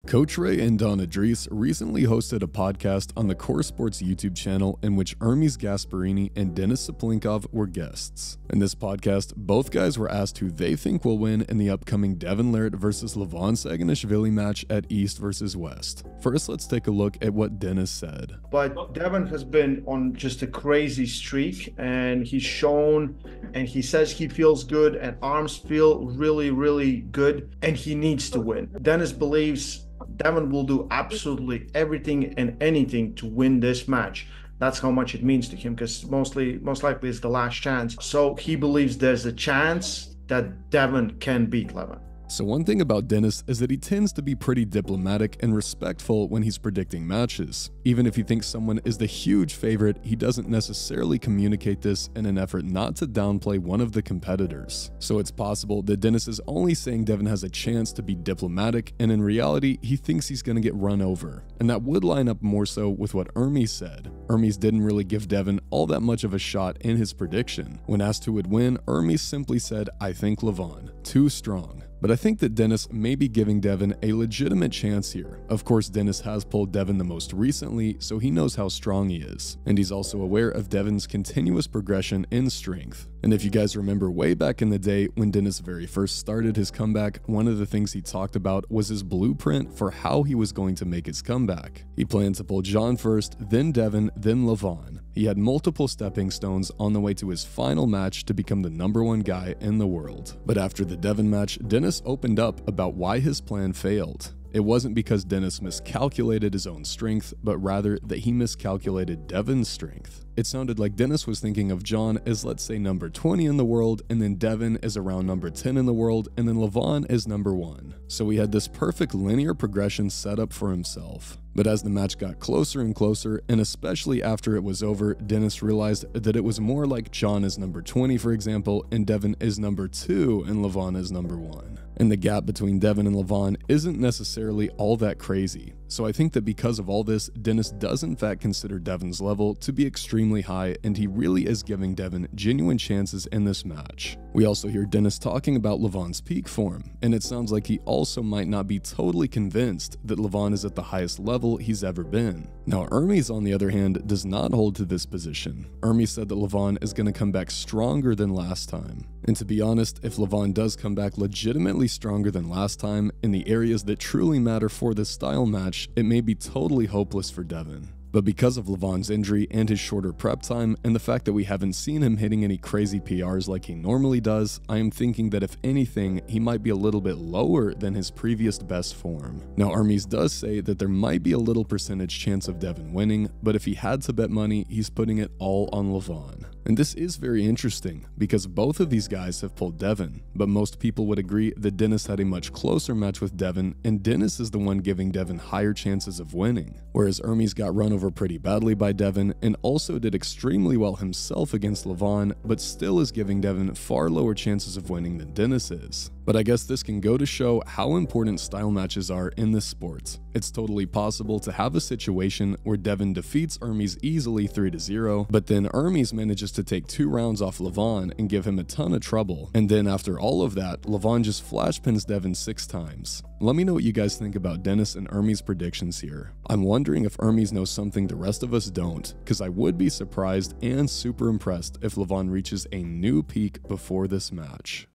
Coach Ray and Don Andreev recently hosted a podcast on the Core Sports YouTube channel in which Hermes Gasparini and Denis CYPLENKOV were guests. In this podcast, both guys were asked who they think will win in the upcoming DEVON versus LEVAN Saganishvili match at East versus West. First, let's take a look at what Denis said. But DEVON has been on just a crazy streak, and he's shown, and he says he feels good, and arms feel really, really good, and he needs to win. Denis believes DEVON will do absolutely everything and anything to win this match. That's how much it means to him, because most likely it's the last chance. So he believes there's a chance that DEVON can beat LEVAN. So one thing about Denis is that he tends to be pretty diplomatic and respectful when he's predicting matches. Even if he thinks someone is the huge favorite, he doesn't necessarily communicate this in an effort not to downplay one of the competitors. So it's possible that Denis is only saying DEVON has a chance to be diplomatic, and in reality, he thinks he's going to get run over. And that would line up more so with what Hermes said. Hermes didn't really give DEVON all that much of a shot in his prediction. When asked who would win, Hermes simply said, "I think LEVAN. Too strong." But I think that Denis may be giving DEVON a legitimate chance here. Of course, Denis has pulled DEVON the most recently, so he knows how strong he is. And he's also aware of DEVON's continuous progression in strength. And if you guys remember way back in the day when Denis very first started his comeback, one of the things he talked about was his blueprint for how he was going to make his comeback. He planned to pull John first, then DEVON, then LEVAN. He had multiple stepping stones on the way to his final match to become the #1 guy in the world. But after the DEVON match, Denis opened up about why his plan failed. It wasn't because Denis miscalculated his own strength, but rather that he miscalculated DEVON's strength. It sounded like Denis was thinking of John as, let's say, number 20 in the world, and then DEVON is around number 10 in the world, and then LEVAN is number 1. So he had this perfect linear progression set up for himself. But as the match got closer and closer, and especially after it was over, Denis realized that it was more like John is number 20, for example, and DEVON is number 2, and LEVAN is number 1. And the gap between DEVON and LEVAN isn't necessarily all that crazy. So I think that because of all this, Denis does in fact consider DEVON's level to be extremely high, and he really is giving DEVON genuine chances in this match. We also hear Denis talking about LEVAN's peak form, and it sounds like he also might not be totally convinced that LEVAN is at the highest level he's ever been. Now Hermes, on the other hand, does not hold to this position. Hermes said that LEVAN is going to come back stronger than last time. And to be honest, if LEVAN does come back legitimately stronger than last time in the areas that truly matter for this style match, it may be totally hopeless for DEVON. But because of LEVAN's injury and his shorter prep time, and the fact that we haven't seen him hitting any crazy PRs like he normally does, I am thinking that if anything, he might be a little bit lower than his previous best form. Now Hermes does say that there might be a little percentage chance of DEVON winning, but if he had to bet money, he's putting it all on LEVAN. And this is very interesting, because both of these guys have pulled DEVON, but most people would agree that Denis had a much closer match with DEVON, and Denis is the one giving DEVON higher chances of winning, whereas Hermes got run over pretty badly by DEVON and also did extremely well himself against LEVAN, but still is giving DEVON far lower chances of winning than Denis is. But I guess this can go to show how important style matches are in this sport. It's totally possible to have a situation where DEVON defeats Hermes easily 3-0, but then Hermes manages to take 2 rounds off LEVAN and give him a ton of trouble, and then after all of that, LEVAN just flash pins DEVON 6 times. Let me know what you guys think about Denis and Hermes' predictions here. I'm wondering if Hermes knows something the rest of us don't, because I would be surprised and super impressed if LEVAN reaches a new peak before this match.